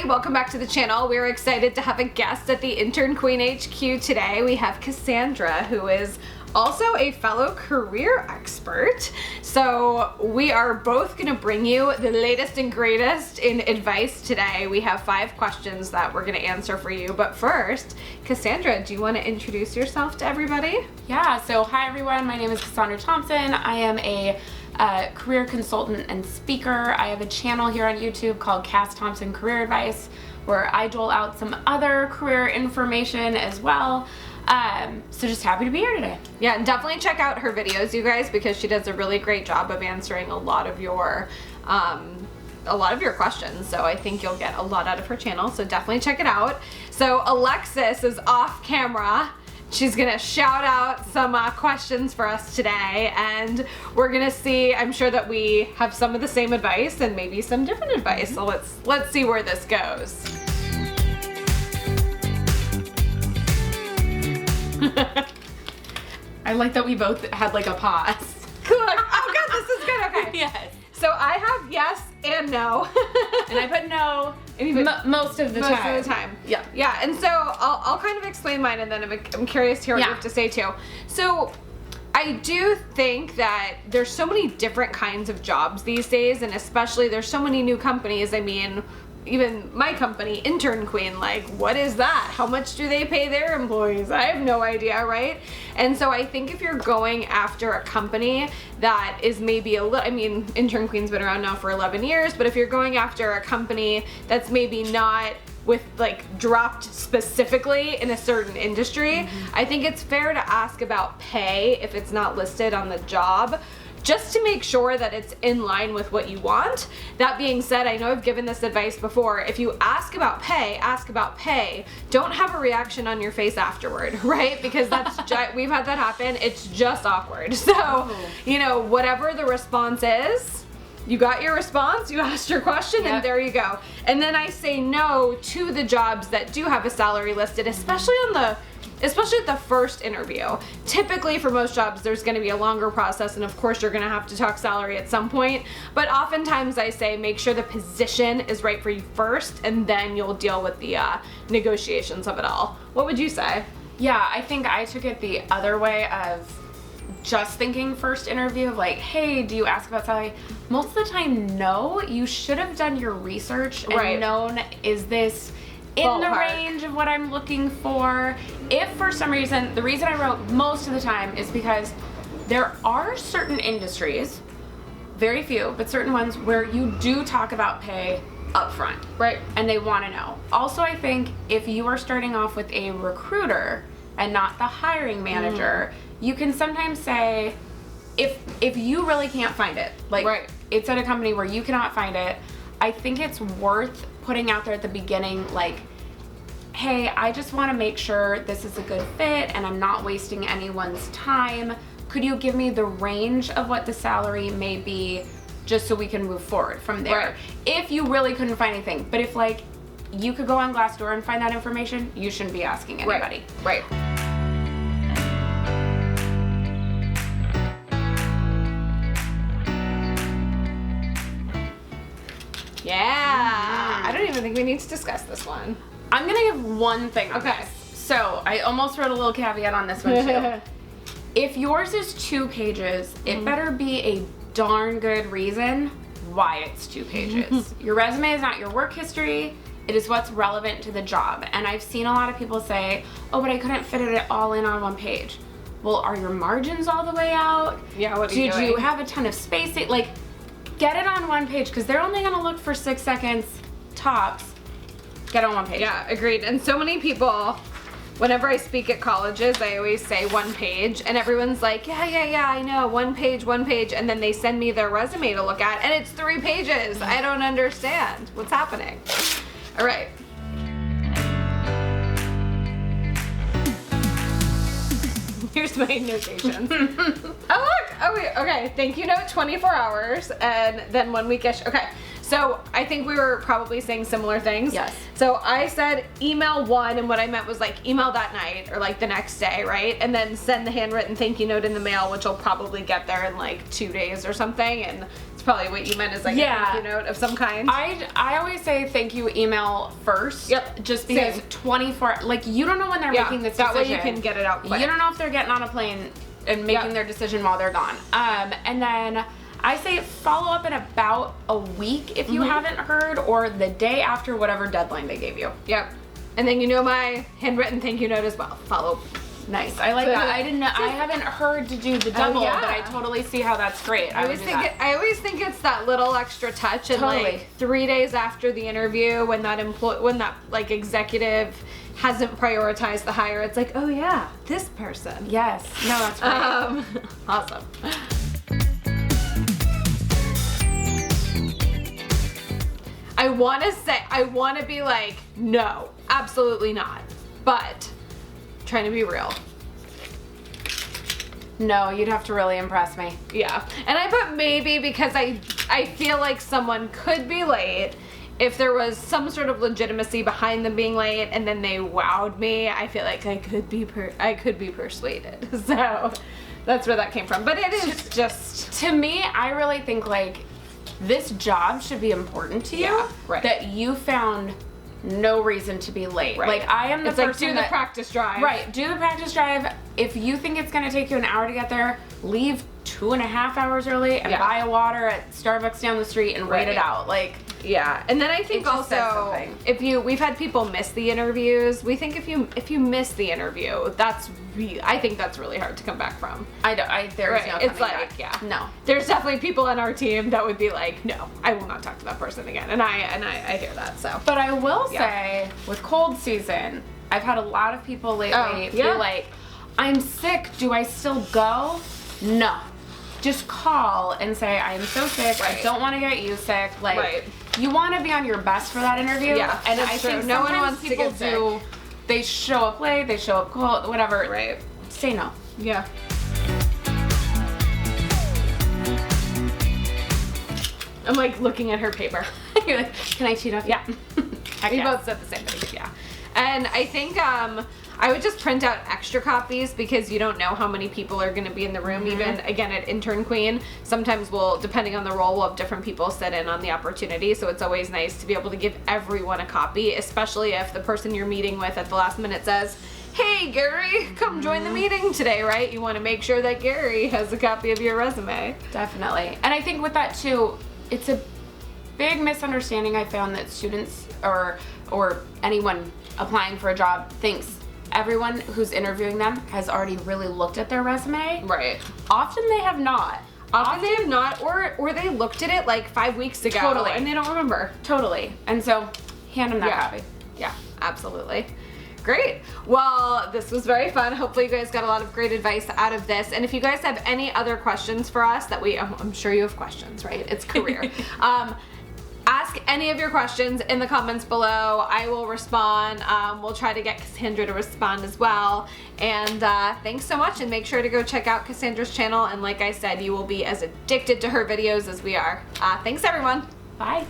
everybody, welcome back to the channel. We're excited to have a guest at the Intern Queen HQ today. We have Cassandra, who is also a fellow career expert. So we are both gonna bring you the latest and greatest in advice today. We have 5 questions that we're gonna answer for you. But first, Cassandra, do you wanna introduce yourself to everybody? Yeah, so hi everyone, my name is Cassandra Thompson. I am a career consultant and speaker. I have a channel here on YouTube called THOMPSON Career Advice, where I dole out some other career information as well. So just happy to be here today. Yeah, and definitely check out her videos, you guys, because she does a really great job of answering a lot of your questions. So I think you'll get a lot out of her channel. So definitely check it out. So Alexis is off camera. She's gonna shout out some questions for us today, and we're gonna see. I'm sure that we have some of the same advice and maybe some different advice. So let's see where this goes. I like that we both had like a pause. Cool. Oh good, this is good. Okay. Yes. So I have yes and no. And I put no most of the time. Most of the time. Yeah. Yeah, and so I'll kind of explain mine, and then I'm curious to hear what you have to say too. So I do think that there's so many different kinds of jobs these days, and especially there's so many new companies. I mean, even my company, Intern Queen, like, what is that? How much do they pay their employees? I have no idea, right? And so I think if you're going after a company that is maybe a little, I mean, Intern Queen's been around now for 11 years, but if you're going after a company that's maybe not with like dropped specifically in a certain industry, I think it's fair to ask about pay if it's not listed on the job, just to make sure that it's in line with what you want. That being said, I know I've given this advice before. If you ask about pay, ask about pay. Don't have a reaction on your face afterward, right? Because that's we've had that happen. It's just awkward. So, you know, whatever the response is, you got your response, you asked your question, and there you go. And then I say no to the jobs that do have a salary listed, especially at the first interview. Typically for most jobs, there's gonna be a longer process, and of course you're gonna have to talk salary at some point, but oftentimes I say make sure the position is right for you first, and then you'll deal with the negotiations of it all. What would you say? Yeah, I think I took it the other way of just thinking first interview of like, hey, do you ask about salary? Most of the time, no. You should have done your research and known, is this in the range of what I'm looking for? If for some reason, the reason I wrote most of the time is because there are certain industries, very few, but certain ones where you do talk about pay up front. Right. And they want to know. Also, I think if you are starting off with a recruiter and not the hiring manager, you can sometimes say, if you really can't find it, like it's at a company where you cannot find it, I think it's worth putting out there at the beginning, like, hey, I just want to make sure this is a good fit and I'm not wasting anyone's time. Could you give me the range of what the salary may be, just so we can move forward from there? If you really couldn't find anything. But if like you could go on Glassdoor and find that information, you shouldn't be asking anybody. Right. Yeah. I don't even think we need to discuss this one. I'm gonna give one thing on this. So I almost wrote a little caveat on this one too. If yours is 2 pages, it better be a darn good reason why it's 2 pages. Your resume is not your work history. It is what's relevant to the job. And I've seen a lot of people say, oh, but I couldn't fit it all in on 1 page. Well, are your margins all the way out? Yeah, what are you doing? Did you have a ton of spacing? Like, get it on 1 page, because they're only gonna look for 6 seconds tops. Get on 1 page. Yeah, agreed. And so many people, whenever I speak at colleges, I always say 1 page, and everyone's like, yeah, I know, 1 page, and then they send me their resume to look at, and it's 3 pages. I don't understand what's happening. All right. Here's my notations. Oh look, oh wait, okay, thank you note 24 hours, and then 1 weekish. Okay, so I think we were probably saying similar things. Yes. So I said email 1, and what I meant was like email that night or like the next day, right? And then send the handwritten thank you note in the mail, which will probably get there in like 2 days or something, and it's It's probably what you meant is like a thank you note of some kind. I always say thank you email first. Yep. Just because 24, like you don't know when they're making this decision. That way you can get it out quick. You don't know if they're getting on a plane and making their decision while they're gone. And then I say follow up in about a week if you haven't heard, or the day after whatever deadline they gave you. Yep. And then you know my handwritten thank you note as well. Follow. Nice. I like that. I haven't heard to do the double, but I totally see how that's great. I always think it's that little extra touch, and like 3 days after the interview, when that like executive hasn't prioritized the hire, it's like, oh yeah, this person. Yes. No, that's great. Awesome. I want to be like, no, absolutely not, but trying to be real. No, you'd have to really impress me. Yeah. And I put maybe because I feel like someone could be late. If there was some sort of legitimacy behind them being late and then they wowed me, I feel like I could be persuaded. So that's where that came from. But it is just, to me, I really think like this job should be important to you. Yeah, right. That you found no reason to be late. Right. Like I am the person like, do the practice drive. Right, do the practice drive. If you think it's gonna take you an hour to get there, leave 2.5 hours early and buy a water at Starbucks down the street and wait it out. Like, yeah. And then I think also we've had people miss the interviews. We think if you miss the interview, I think that's really hard to come back from. There's no coming back. No. There's definitely people on our team that would be like, no, I will not talk to that person again. And I hear that. So, but I will say with cold season, I've had a lot of people lately be like, I'm sick. Do I still go? No. Just call and say, I am so sick. I don't want to get you sick. Like, you want to be on your best for that interview. Yeah, and I think no one wants to get sick. They show up late, they show up cold, whatever. Right. Say no. Yeah. I'm like looking at her paper. You're like, can I cheat off? Yeah. We both said the same thing. Yeah. And I think I would just print out extra copies because you don't know how many people are going to be in the room. Even again at Intern Queen, sometimes depending on the role, we'll have different people sit in on the opportunity. So it's always nice to be able to give everyone a copy, especially if the person you're meeting with at the last minute says, hey Gary, come join the meeting today, right? You want to make sure that Gary has a copy of your resume. Definitely. And I think with that too, it's a big misunderstanding I found that students or anyone applying for a job thinks everyone who's interviewing them has already really looked at their resume. Right. Often they have not. Often they have not, or they looked at it like 5 weeks ago. Totally. And they don't remember. Totally. And so hand them that copy. Yeah, absolutely. Great. Well, this was very fun. Hopefully you guys got a lot of great advice out of this. And if you guys have any other questions for us I'm sure you have questions, right? It's career. Ask any of your questions in the comments below. I will respond. We'll try to get Cassandra to respond as well. And thanks so much, and make sure to go check out Cassandra's channel. And like I said, you will be as addicted to her videos as we are. Thanks everyone. Bye.